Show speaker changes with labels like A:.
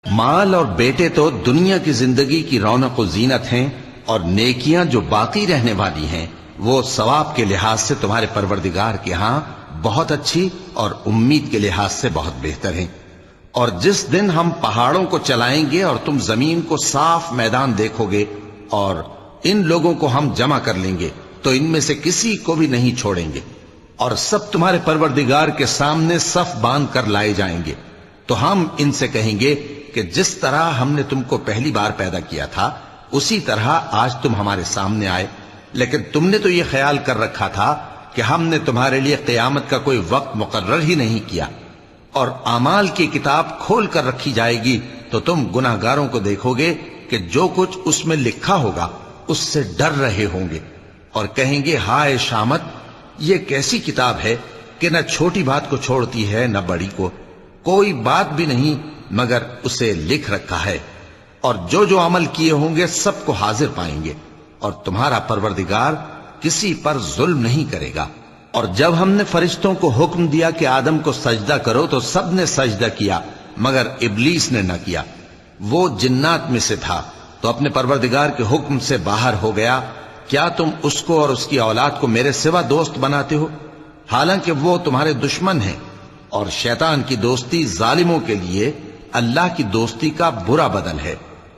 A: مال اور بیٹے تو دنیا کی زندگی کی رونق و زینت ہیں، اور نیکیاں جو باقی رہنے والی ہیں وہ ثواب کے لحاظ سے تمہارے پروردگار کے ہاں بہت اچھی اور امید کے لحاظ سے بہت بہتر ہیں۔ اور جس دن ہم پہاڑوں کو چلائیں گے اور تم زمین کو صاف میدان دیکھو گے، اور ان لوگوں کو ہم جمع کر لیں گے تو ان میں سے کسی کو بھی نہیں چھوڑیں گے، اور سب تمہارے پروردگار کے سامنے صف باندھ کر لائے جائیں گے۔ تو ہم ان سے کہیں گے کہ جس طرح ہم نے تم کو پہلی بار پیدا کیا تھا اسی طرح آج تم ہمارے سامنے آئے، لیکن تم نے تو یہ خیال کر رکھا تھا کہ ہم نے تمہارے لیے قیامت کا کوئی وقت مقرر ہی نہیں کیا۔ اور اعمال کی کتاب کھول کر رکھی جائے گی تو تم گناہگاروں کو دیکھو گے کہ جو کچھ اس میں لکھا ہوگا اس سے ڈر رہے ہوں گے، اور کہیں گے ہائے شامت، یہ کیسی کتاب ہے کہ نہ چھوٹی بات کو چھوڑتی ہے نہ بڑی کو، کوئی بات بھی نہیں مگر اسے لکھ رکھا ہے، اور جو جو عمل کیے ہوں گے سب کو حاضر پائیں گے، اور تمہارا پروردگار کسی پر ظلم نہیں کرے گا۔ اور جب ہم نے فرشتوں کو حکم دیا کہ آدم کو سجدہ کرو تو سب نے سجدہ کیا مگر ابلیس نے نہ کیا، وہ جنات میں سے تھا تو اپنے پروردگار کے حکم سے باہر ہو گیا۔ کیا تم اس کو اور اس کی اولاد کو میرے سوا دوست بناتے ہو، حالانکہ وہ تمہارے دشمن ہیں؟ اور شیطان کی دوستی ظالموں کے لیے اللہ کی دوستی کا برا بدل ہے۔